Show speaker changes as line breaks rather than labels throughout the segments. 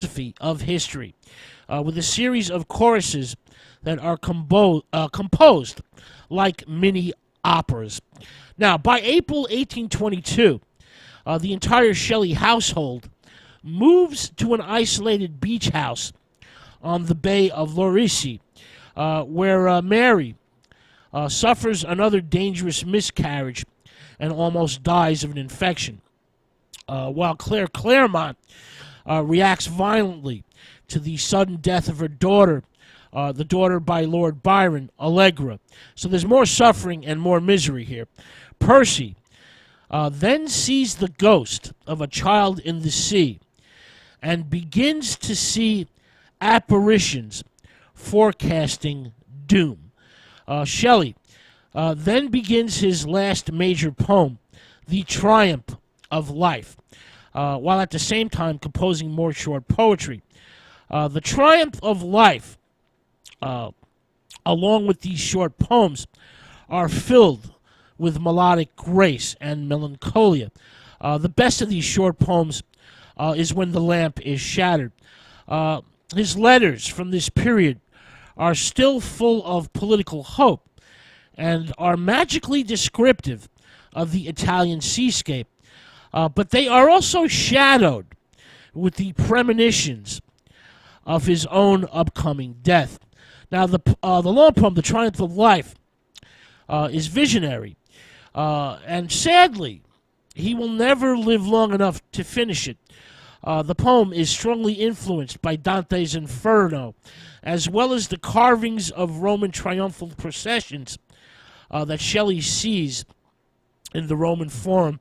philosophy of history, with a series of choruses that are composed like mini operas. Now, by April 1822, the entire Shelley household moves to an isolated beach house on the Bay of Lauricie, where Mary suffers another dangerous miscarriage and almost dies of an infection, while Claire Claremont reacts violently to the sudden death of her daughter, the daughter by Lord Byron, Allegra. So there's more suffering and more misery here. Percy then sees the ghost of a child in the sea and begins to see apparitions forecasting doom. Shelley then begins his last major poem, The Triumph of Life, while at the same time composing more short poetry. The Triumph of Life, along with these short poems, are filled with melodic grace and melancholia. The best of these short poems is When the Lamp is Shattered. His letters from this period are still full of political hope and are magically descriptive of the Italian seascape, but they are also shadowed with the premonitions of his own upcoming death. Now, the long poem, The Triumph of Life, is visionary, and sadly, he will never live long enough to finish it. The poem is strongly influenced by Dante's Inferno, as well as the carvings of Roman triumphal processions that Shelley sees in the Roman Forum,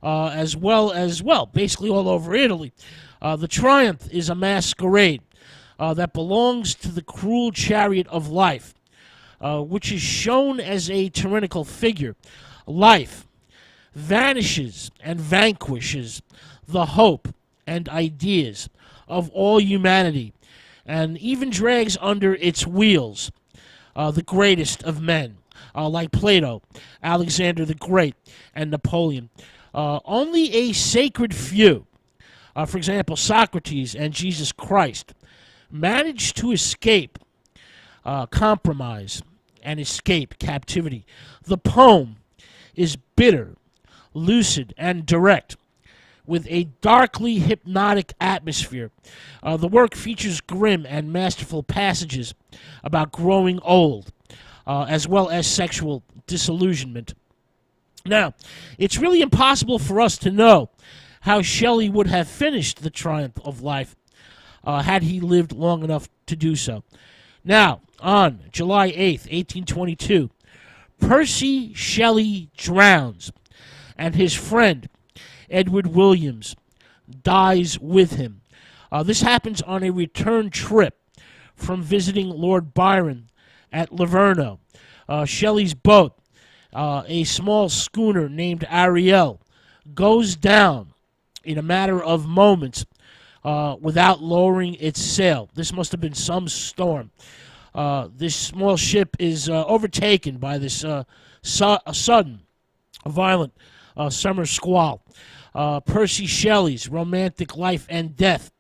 as well as, basically all over Italy. The Triumph is a masquerade that belongs to the cruel chariot of life, which is shown as a tyrannical figure. Life vanishes and vanquishes the hope and ideas of all humanity, and even drags under its wheels the greatest of men, like Plato, Alexander the Great, and Napoleon. Only a sacred few, for example, Socrates and Jesus Christ, managed to escape compromise and escape captivity. The poem is bitter, lucid, and direct, with a darkly hypnotic atmosphere. The work features grim and masterful passages about growing old, as well as sexual disillusionment. Now, it's really impossible for us to know how Shelley would have finished The Triumph of Life had he lived long enough to do so. Now, on July 8th, 1822, Percy Shelley drowns, and his friend, Edward Williams, dies with him. This happens on a return trip from visiting Lord Byron at Livorno. Shelley's boat, a small schooner named Ariel, goes down in a matter of moments without lowering its sail. This must have been some storm. This small ship is overtaken by this sudden, violent summer squall. Percy Shelley's romantic life and death,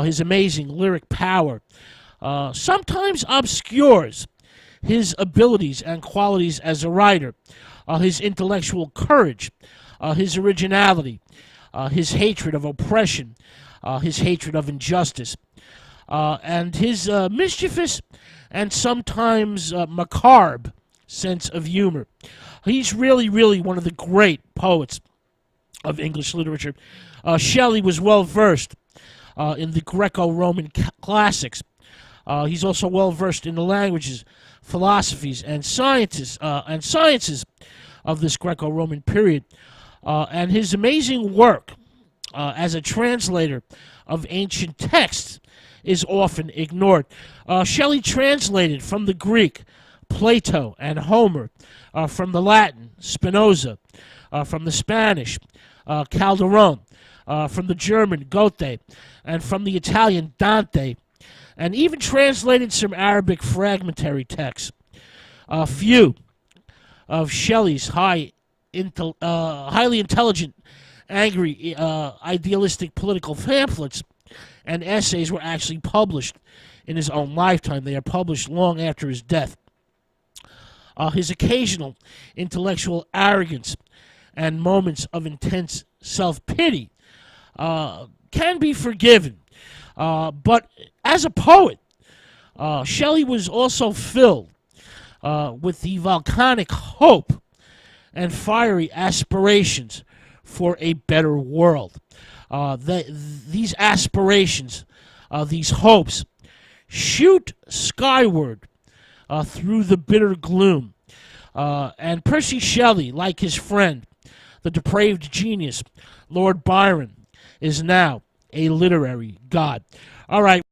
his amazing lyric power, sometimes obscures his abilities and qualities as a writer, his intellectual courage, his originality, his hatred of oppression, his hatred of injustice, and his mischievous and sometimes macabre sense of humor. He's really, really one of the great poets of English literature. Shelley was well versed in the Greco-Roman classics. He's also well versed in the languages, philosophies, and sciences of this Greco-Roman period. And his amazing work as a translator of ancient texts is often ignored. Shelley translated from the Greek Plato and Homer, from the Latin Spinoza, from the Spanish Calderon, from the German Goethe, and from the Italian Dante, and even translated some Arabic fragmentary texts. Few of Shelley's highly intelligent, angry, idealistic political pamphlets and essays were actually published in his own lifetime. They are published long after his death. His occasional intellectual arrogance and moments of intense self-pity can be forgiven. But as a poet, Shelley was also filled with the volcanic hope and fiery aspirations for a better world. These aspirations, these hopes, shoot skyward through the bitter gloom. And Percy Shelley, like his friend, the depraved genius, Lord Byron, is now a literary god. All right.